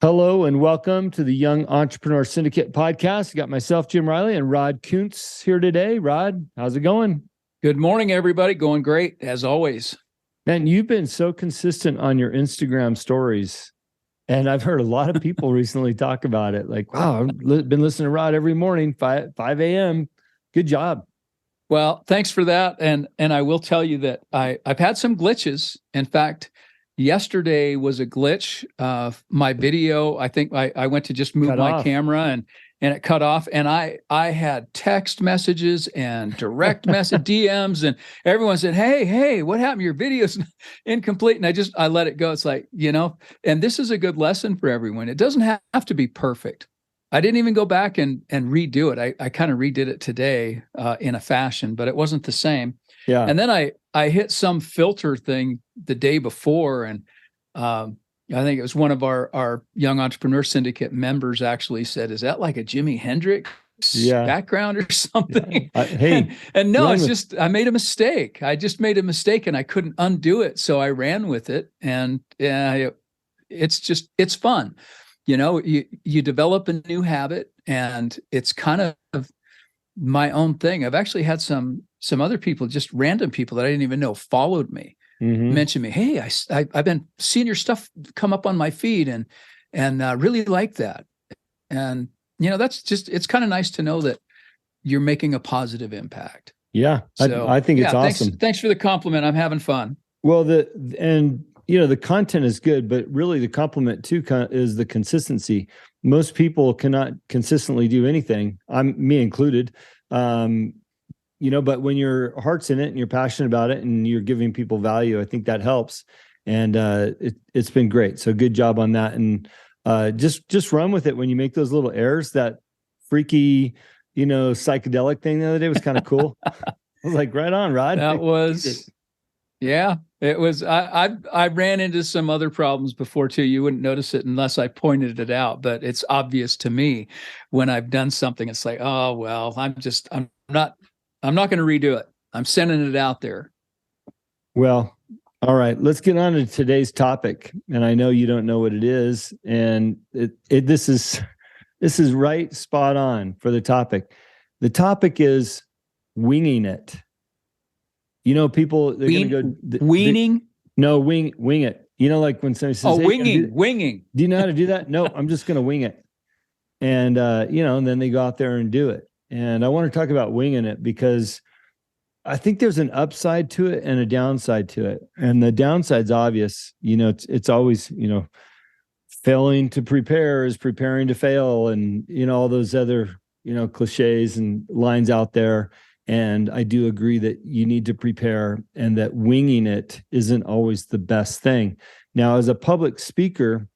Hello and welcome to the Young Entrepreneur Syndicate podcast. I got myself, Jim Riley, and Rod Kuntz here today. Rod, how's it going? Good morning, everybody. Going great, as always. Man, you've been so consistent on your Instagram stories. And I've heard a lot of people recently talk about it. Like, wow, I've been listening to Rod every morning, 5 a.m. Good job. Well, thanks for that. And I will tell you that I've had some glitches. In fact, yesterday was a glitch. My video, I think I went to just move my camera and it cut off. And I had text messages and direct message DMs, and everyone said, hey, what happened? Your video's incomplete. And I let it go. It's like, and this is a good lesson for everyone. It doesn't have to be perfect. I didn't even go back and redo it. I kind of redid it today in a fashion, but it wasn't the same. Yeah. And then I hit some filter thing the day before, and I think it was one of our Young Entrepreneur Syndicate members actually said, "Is that like a Jimi Hendrix background or something?" Yeah. And no, it's just I made a mistake. I just made a mistake, and I couldn't undo it, so I ran with it, and it's fun. You develop a new habit, and it's kind of my own thing. I've actually had some other people, just random people that I didn't even know, followed me, mentioned me. Hey, I've been seeing your stuff come up on my feed, and really like that. And that's just, it's kind of nice to know that you're making a positive impact. Yeah, so, I think it's awesome. Thanks for the compliment. I'm having fun. Well, the content is good, but really the compliment too is the consistency. Most people cannot consistently do anything, me included. But when your heart's in it and you're passionate about it and you're giving people value, I think that helps. And it's been great. So good job on that. And just run with it when you make those little errors. That freaky, psychedelic thing the other day was kind of cool. I was like, right on, Rod. That was, yeah. It was, I ran into some other problems before too. You wouldn't notice it unless I pointed it out, but it's obvious to me when I've done something. It's like, oh, well, I'm not going to redo it. I'm sending it out there. Well, all right, let's get on to today's topic. And I know you don't know what it is. And this is right spot on for the topic. The topic is winging it. People, they're going to go weaning. No, wing it. Like when somebody says, winging. Do you know how to do that? No, I'm just going to wing it. And, and then they go out there and do it. And I want to talk about winging it because I think there's an upside to it and a downside to it. And the downside's obvious. It's always, failing to prepare is preparing to fail, and, all those other, cliches and lines out there. And I do agree that you need to prepare and that winging it isn't always the best thing. Now, as a public speaker,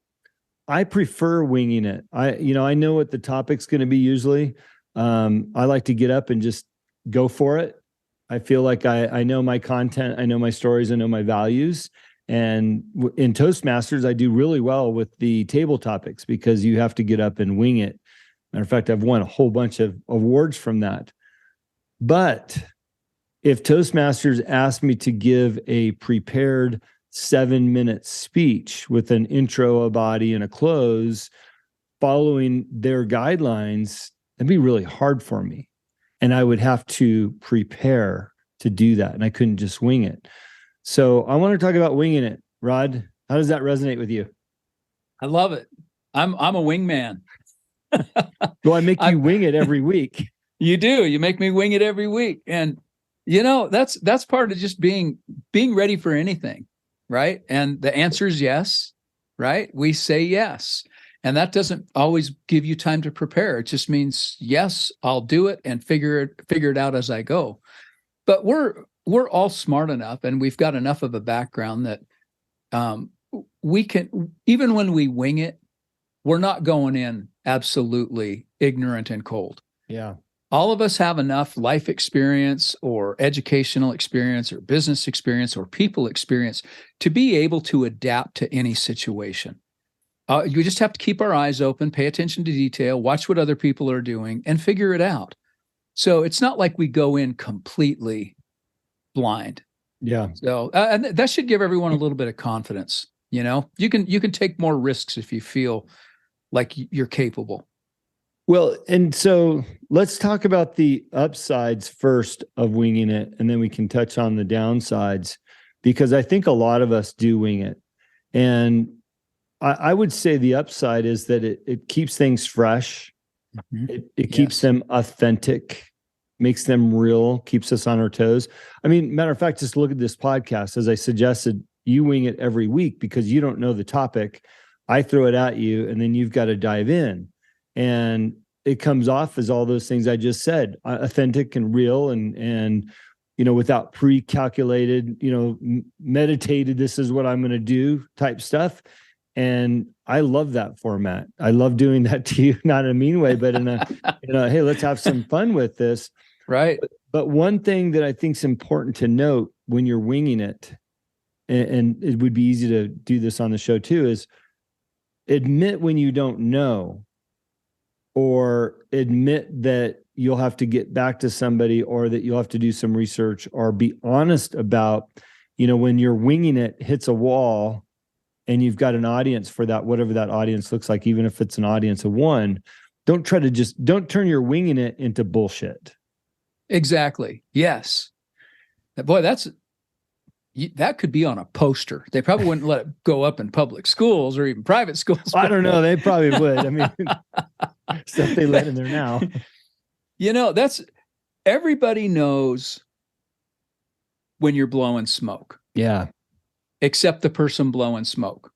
I prefer winging it. I know what the topic's going to be usually. I like to get up and just go for it. I feel like I know my content, I know my stories, I know my values. And in Toastmasters, I do really well with the table topics because you have to get up and wing it. Matter of fact, I've won a whole bunch of awards from that. But if Toastmasters asked me to give a prepared 7-minute speech with an intro, a body, and a close, following their guidelines, it'd be really hard for me. And I would have to prepare to do that. And I couldn't just wing it. So I want to talk about winging it. Rod, how does that resonate with you? I love it. I'm a wingman. Well, I make you wing it every week. You do. You make me wing it every week. And, that's part of just being ready for anything, right? And the answer is yes, right? We say yes. And that doesn't always give you time to prepare. It just means, yes, I'll do it and figure it out as I go. But we're all smart enough, and we've got enough of a background that we can, even when we wing it, we're not going in absolutely ignorant and cold. Yeah. All of us have enough life experience or educational experience or business experience or people experience to be able to adapt to any situation. You just have to keep our eyes open, pay attention to detail, watch what other people are doing, and figure it out. So it's not like we go in completely blind. Yeah. So and that should give everyone a little bit of confidence. You can take more risks if you feel like you're capable. Well, and so let's talk about the upsides first of winging it, and then we can touch on the downsides, because I think a lot of us do wing it. And I would say the upside is that it keeps things fresh. Mm-hmm. It keeps them authentic, makes them real, keeps us on our toes. I mean, matter of fact, just look at this podcast. As I suggested, you wing it every week because you don't know the topic. I throw it at you, and then you've got to dive in. And it comes off as all those things I just said, authentic and real, and without pre-calculated, meditated, this is what I'm going to do type stuff. And I love that format. I love doing that to you, not in a mean way, but in a, hey, let's have some fun with this. Right. But one thing that I think is important to note when you're winging it, and it would be easy to do this on the show too, is admit when you don't know, or admit that you'll have to get back to somebody, or that you'll have to do some research, or be honest about, when you're winging it hits a wall and you've got an audience for that, whatever that audience looks like, even if it's an audience of one, don't turn your winging it into bullshit. Exactly. Yes. Boy, that could be on a poster. They probably wouldn't let it go up in public schools or even private schools. I don't know. They probably would. I mean, stuff they let in there now. Everybody knows when you're blowing smoke. Yeah. Except the person blowing smoke.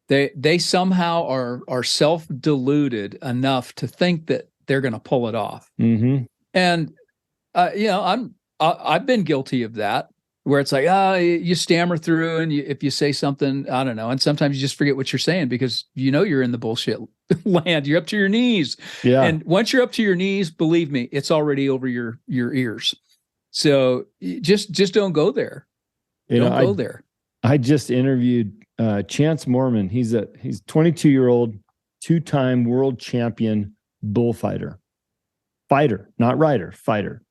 They somehow are self-deluded enough to think that they're going to pull it off. Mm-hmm. And I've been guilty of that, where it's like, you stammer through, and if you say something, I don't know, and sometimes you just forget what you're saying because you're in the bullshit land. You're up to your knees. Yeah. And once you're up to your knees, believe me, it's already over your ears. So just don't go there. Don't go there. I just interviewed Chance Mormon. He's 22-year-old, two-time world champion bullfighter. Fighter, not rider, fighter.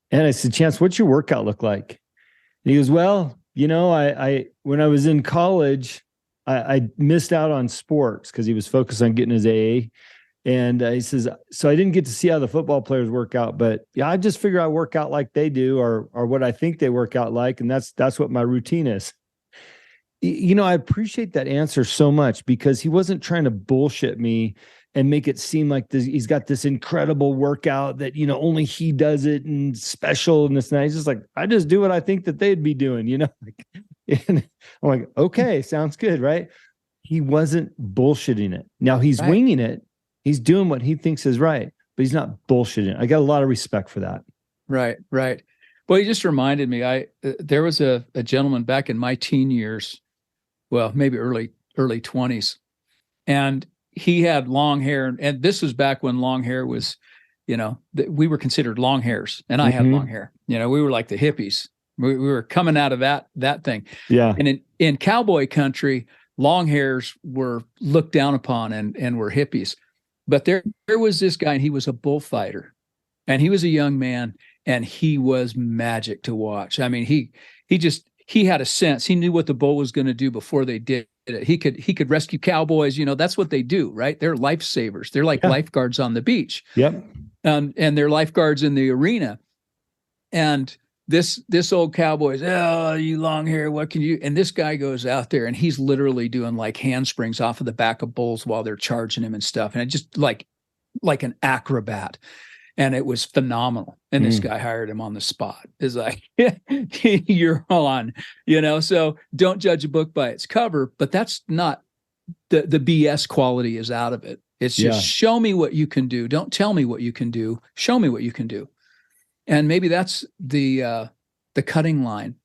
And I said, Chance, what's your workout look like? And he goes, well, I when I was in college, I missed out on sports because he was focused on getting his AA. And he says, so I didn't get to see how the football players work out, but yeah, I just figure I work out like they do, or what I think they work out like. And that's what my routine is. I appreciate that answer so much, because he wasn't trying to bullshit me and make it seem like he's got this incredible workout that, only he does it and special and this and that. He's just like, I just do what I think that they'd be doing, and I'm like, okay, sounds good. Right. He wasn't bullshitting it. Now he's winging it. He's doing what he thinks is right, but he's not bullshitting. I got a lot of respect for that. Right. Well, you just reminded me, there was a gentleman back in my teen years, well, maybe early 20s, and he had long hair. And this was back when long hair was, we were considered long hairs, and I had long hair. We were like the hippies. We were coming out of that thing. Yeah. And in cowboy country, long hairs were looked down upon and were hippies. But there was this guy, and he was a bullfighter, and he was a young man, and he was magic to watch. I mean, he had a sense. He knew what the bull was going to do before they did it. He could rescue cowboys. That's what they do, right? They're lifesavers. They're like lifeguards on the beach. Yep. And they're lifeguards in the arena. And this old cowboy is, oh, you long hair, what can you? And this guy goes out there, and he's literally doing like handsprings off of the back of bulls while they're charging him and stuff. And it just like an acrobat. And it was phenomenal. And this guy hired him on the spot. It's like, you're on, so don't judge a book by its cover, but that's not the BS quality is out of it. It's just show me what you can do. Don't tell me what you can do. Show me what you can do. And maybe that's the cutting line.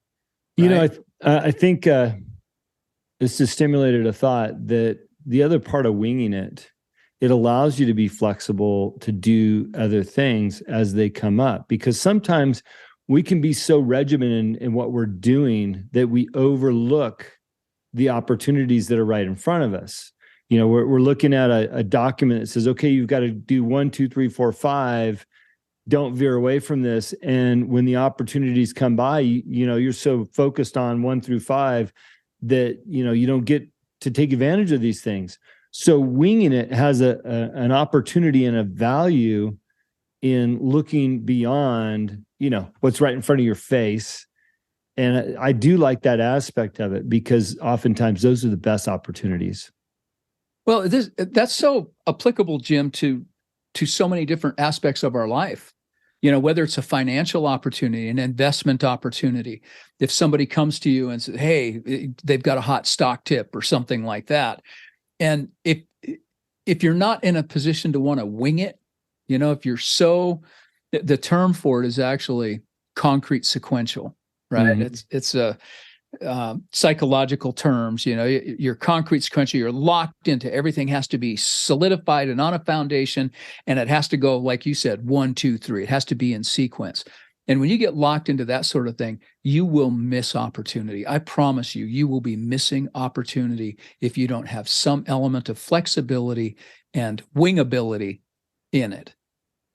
Right? I think this has stimulated a thought that the other part of winging it allows you to be flexible to do other things as they come up, because sometimes we can be so regimented in what we're doing that we overlook the opportunities that are right in front of us. We're looking at a document that says, okay, you've got to do 1, 2, 3, 4, 5. Don't veer away from this. And when the opportunities come by, you're so focused on 1 through 5 that, you don't get to take advantage of these things. So winging it has an opportunity and a value in looking beyond, what's right in front of your face. And I do like that aspect of it, because oftentimes those are the best opportunities. Well, that's so applicable, Jim, to so many different aspects of our life. Whether it's a financial opportunity, an investment opportunity, if somebody comes to you and says, hey, they've got a hot stock tip or something like that. And if you're not in a position to want to wing it, if you're the term for it is actually concrete sequential, right? Mm-hmm. It's a psychological terms, you're concrete sequential, you're locked into everything has to be solidified and on a foundation, and it has to go, like you said, 1, 2, 3. It has to be in sequence. And when you get locked into that sort of thing, you will miss opportunity. I promise you, you will be missing opportunity if you don't have some element of flexibility and wingability in it.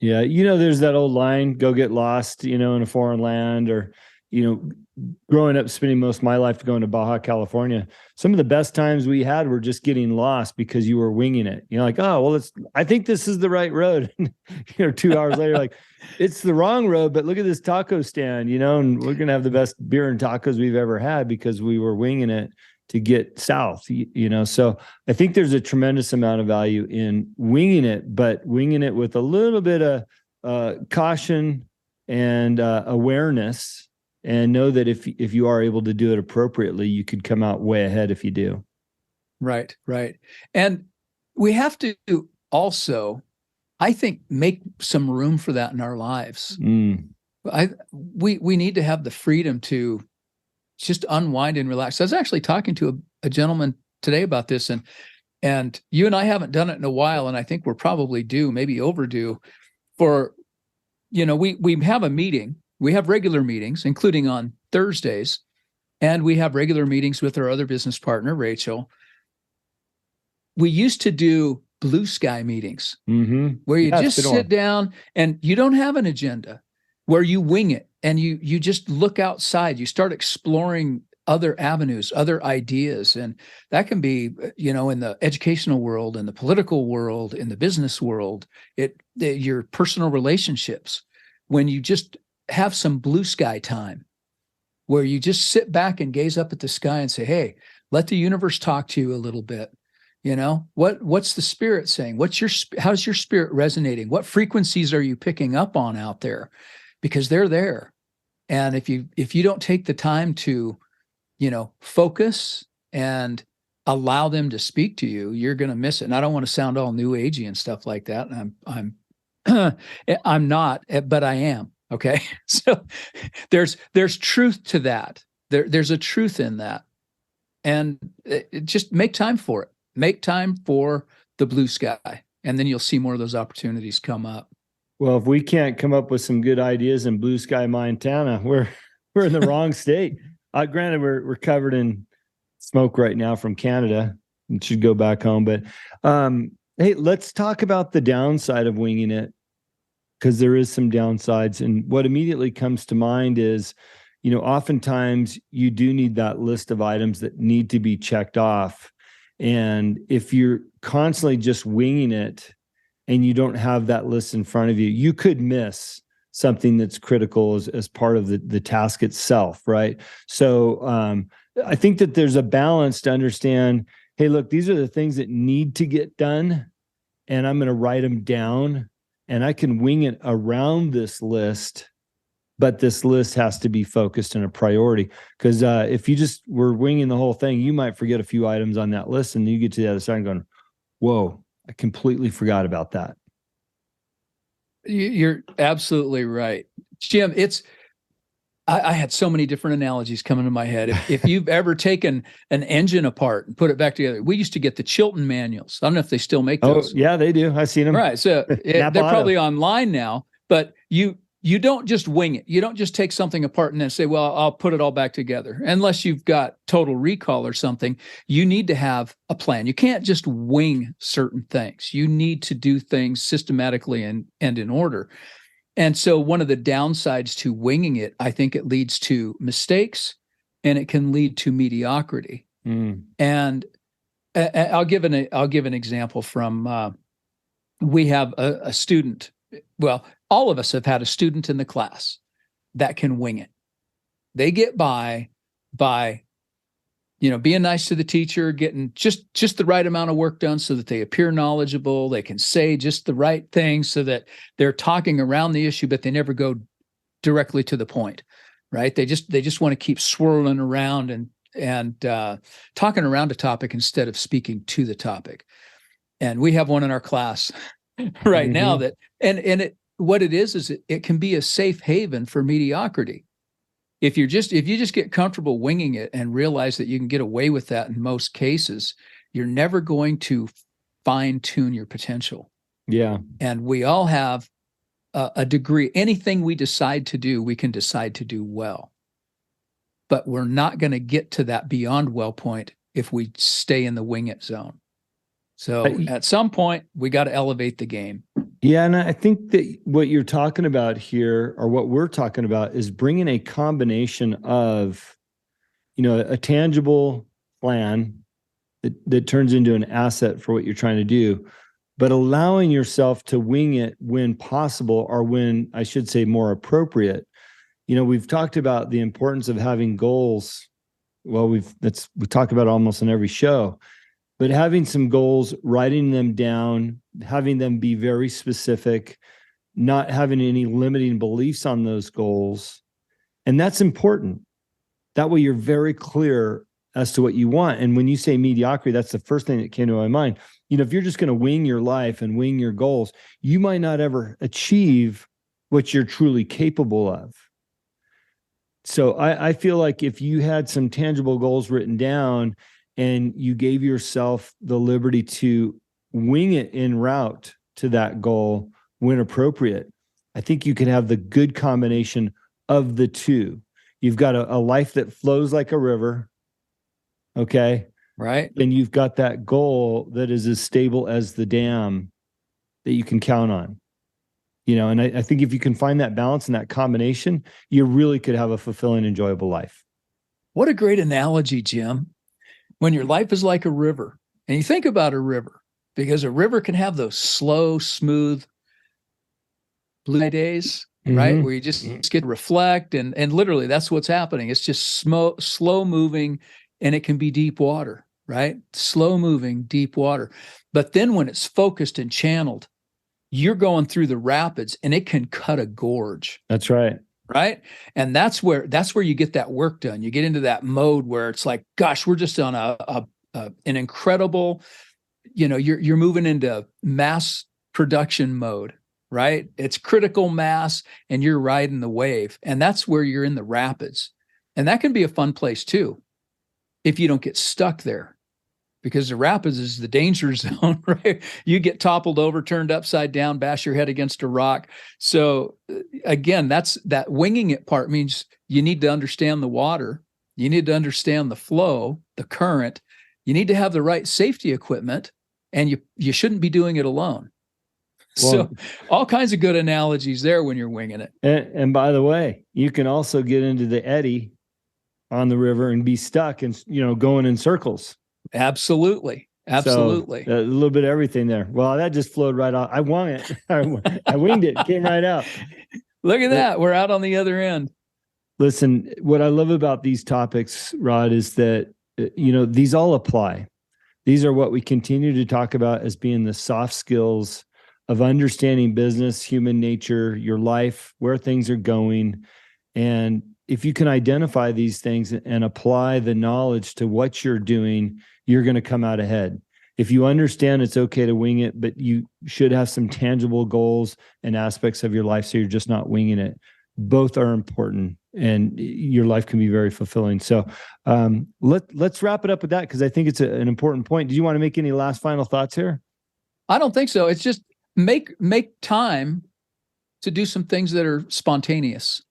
Yeah. There's that old line, go get lost, in a foreign land, or, growing up, spending most of my life going to Baja California. Some of the best times we had were just getting lost because you were winging it. Like, oh, well, I think this is the right road. 2 hours later, like, it's the wrong road, but look at this taco stand, and we're going to have the best beer and tacos we've ever had because we were winging it to get south, So I think there's a tremendous amount of value in winging it, but winging it with a little bit of caution and awareness. And know that if you are able to do it appropriately, you could come out way ahead if you do. Right. And we have to also, I think, make some room for that in our lives. We need to have the freedom to just unwind and relax. I was actually talking to a gentleman today about this, and you and I haven't done it in a while, and I think we're probably due, maybe overdue, for, we have a meeting. We have regular meetings, including on Thursdays, and we have regular meetings with our other business partner, Rachel. We used to do blue sky meetings, where you just sit down and you don't have an agenda, where you wing it and you just look outside. You start exploring other avenues, other ideas, and that can be, in the educational world, in the political world, in the business world, your personal relationships, when you just have some blue sky time, where you just sit back and gaze up at the sky and say, hey, let the universe talk to you a little bit. What's the spirit saying? How's your spirit resonating? What frequencies are you picking up on out there? Because they're there. And if you don't take the time to, focus and allow them to speak to you, you're going to miss it. And I don't want to sound all new agey and stuff like that. And I'm not, but I am. Okay. So there's truth to that. There's a truth in that. And just make time for it. Make time for the blue sky. And then you'll see more of those opportunities come up. Well, if we can't come up with some good ideas in blue sky Montana, we're in the wrong state. Granted, we're covered in smoke right now from Canada and should go back home. But hey, let's talk about the downside of winging it, because there is some downsides. And what immediately comes to mind is, oftentimes you do need that list of items that need to be checked off. And if you're constantly just winging it and you don't have that list in front of you, you could miss something that's critical as part of the task itself, right? So I think that there's a balance to understand, hey, look, these are the things that need to get done, and I'm going to write them down. And I can wing it around this list, but this list has to be focused and a priority. Because if you just were winging the whole thing, you might forget a few items on that list, and you get to the other side and going, whoa, I completely forgot about that. You're absolutely right. Jim, I had so many different analogies coming to my head. If you've ever taken an engine apart and put it back together, we used to get the Chilton manuals. I don't know if they still make those. Oh, yeah, they do. I've seen them. Right. So they're probably online now, but you don't just wing it. You don't just take something apart and then say, well, I'll put it all back together. Unless you've got total recall or something, you need to have a plan. You can't just wing certain things. You need to do things systematically and in order. And so one of the downsides to winging it, I think it leads to mistakes, and it can lead to mediocrity. And I'll give an example from, we have a student. Well, all of us have had a student in the class that can wing it. They get by, being nice to the teacher, getting just the right amount of work done so that they appear knowledgeable. They can say just the right things so that they're talking around the issue, but they never go directly to the point, right? They just want to keep swirling around and talking around a topic instead of speaking to the topic. And we have one in our class right now that, what it is it can be a safe haven for mediocrity. If you just get comfortable winging it and realize that you can get away with that in most cases, you're never going to fine tune your potential. Yeah. And we all have a degree. Anything we decide to do, we can decide to do well. But we're not going to get to that beyond well point if we stay in the wing it zone. So at some point, we got to elevate the game. Yeah, and I think that what you're talking about here, or what we're talking about, is bringing a combination of, a tangible plan that turns into an asset for what you're trying to do, but allowing yourself to wing it when possible, or when, I should say, more appropriate. We've talked about the importance of having goals. Well, we talk about it almost in every show. But having some goals, writing them down, having them be very specific, not having any limiting beliefs on those goals. And that's important. That way you're very clear as to what you want. And when you say mediocrity, that's the first thing that came to my mind. If you're just going to wing your life and wing your goals, you might not ever achieve what you're truly capable of. So I feel like if you had some tangible goals written down, and you gave yourself the liberty to wing it en route to that goal when appropriate, I think you can have the good combination of the two. You've got a life that flows like a river, okay? Right. And you've got that goal that is as stable as the dam that you can count on. And I think if you can find that balance and that combination, you really could have a fulfilling, enjoyable life. What a great analogy, Jim. When your life is like a river, and you think about a river, because a river can have those slow, smooth blue days, right? Where you just get to reflect, and literally that's what's happening. It's just slow moving, and it can be deep water, right? Slow moving, deep water. But then when it's focused and channeled, you're going through the rapids, and it can cut a gorge. That's right. Right. And that's where you get that work done. You get into that mode where it's like, gosh, we're just on an incredible, you're moving into mass production mode, right? It's critical mass, and you're riding the wave. And that's where you're in the rapids. And that can be a fun place too, if you don't get stuck there. Because the rapids is the danger zone, right? You get toppled over, turned upside down, bash your head against a rock. So again, that winging it part means you need to understand the water. You need to understand the flow, the current. You need to have the right safety equipment, and you shouldn't be doing it alone. Well, so all kinds of good analogies there when you're winging it. And by the way, you can also get into the eddy on the river and be stuck and, going in circles. Absolutely. So, a little bit of everything there. Well, that just flowed right off. I won it. I winged it. Came right out. Look at that. We're out on the other end. Listen, what I love about these topics, Rod, is that, these all apply. These are what we continue to talk about as being the soft skills of understanding business, human nature, your life, where things are going. And if you can identify these things and apply the knowledge to what you're doing, you're going to come out ahead. If you understand it's okay to wing it, but you should have some tangible goals and aspects of your life so you're just not winging it. Both are important, and your life can be very fulfilling. So let's wrap it up with that, because I think it's an important point. Do you want to make any last final thoughts here? I don't think so. It's just make time to do some things that are spontaneous.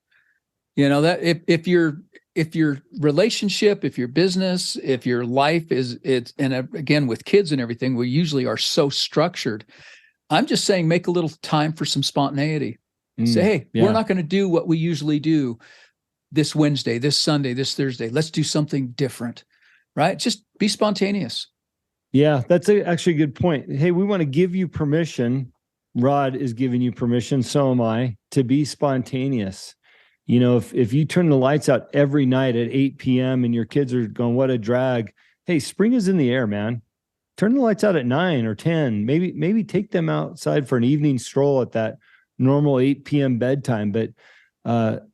That if your relationship, if your business, if your life and again, with kids and everything, we usually are so structured. I'm just saying, make a little time for some spontaneity. Say, hey, we're not going to do what we usually do this Wednesday, this Sunday, this Thursday. Let's do something different, right? Just be spontaneous. Yeah, that's actually a good point. Hey, we want to give you permission. Rod is giving you permission, so am I, to be spontaneous. You know, if you turn the lights out every night at 8 p.m. and your kids are going, what a drag. Hey, spring is in the air, man. Turn the lights out at 9 or 10. Maybe take them outside for an evening stroll at that normal 8 p.m. bedtime. But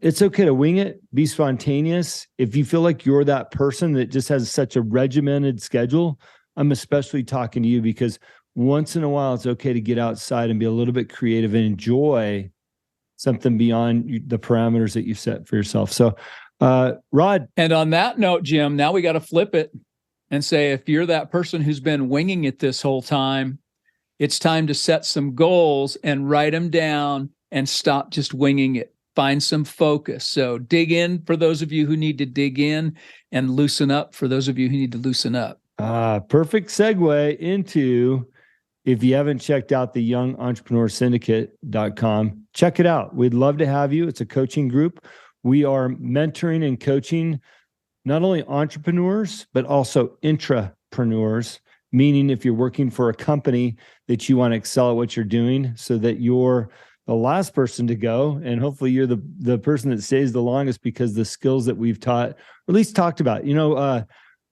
it's okay to wing it, be spontaneous. If you feel like you're that person that just has such a regimented schedule, I'm especially talking to you, because once in a while, it's okay to get outside and be a little bit creative and enjoy something beyond the parameters that you set for yourself. So, Rod. And on that note, Jim, now we got to flip it and say, if you're that person who's been winging it this whole time, it's time to set some goals and write them down and stop just winging it. Find some focus. So dig in for those of you who need to dig in, and loosen up for those of you who need to loosen up. Perfect segue into, if you haven't checked out the youngentrepreneurs.syndicate.com, check it out. We'd love to have you. It's a coaching group. We are mentoring and coaching not only entrepreneurs, but also intrapreneurs, meaning if you're working for a company that you want to excel at what you're doing, so that you're the last person to go, and hopefully you're the person that stays the longest, because the skills that we've taught, or at least talked about,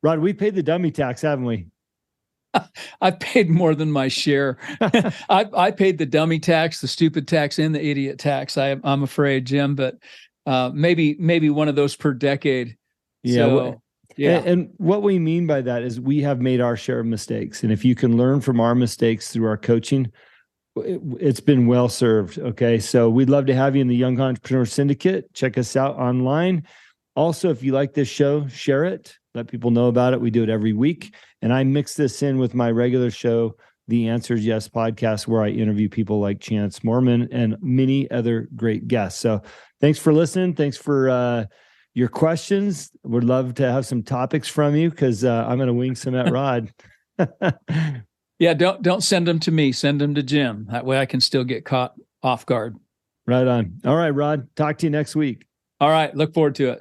Rod, we paid the dummy tax, haven't we? I've paid more than my share. I paid the dummy tax, the stupid tax, and the idiot tax. I'm afraid, Jim, but maybe one of those per decade. Yeah. So, yeah. And what we mean by that is we have made our share of mistakes. And if you can learn from our mistakes through our coaching, it's been well served. Okay. So we'd love to have you in the Young Entrepreneur Syndicate. Check us out online. Also, if you like this show, share it. Let people know about it. We do it every week. And I mix this in with my regular show, The Answer Is Yes podcast, where I interview people like Chance Mormon and many other great guests. So thanks for listening. Thanks for your questions. Would love to have some topics from you, because I'm going to wing some at Rod. Yeah, don't send them to me. Send them to Jim. That way I can still get caught off guard. Right on. All right, Rod. Talk to you next week. All right. Look forward to it.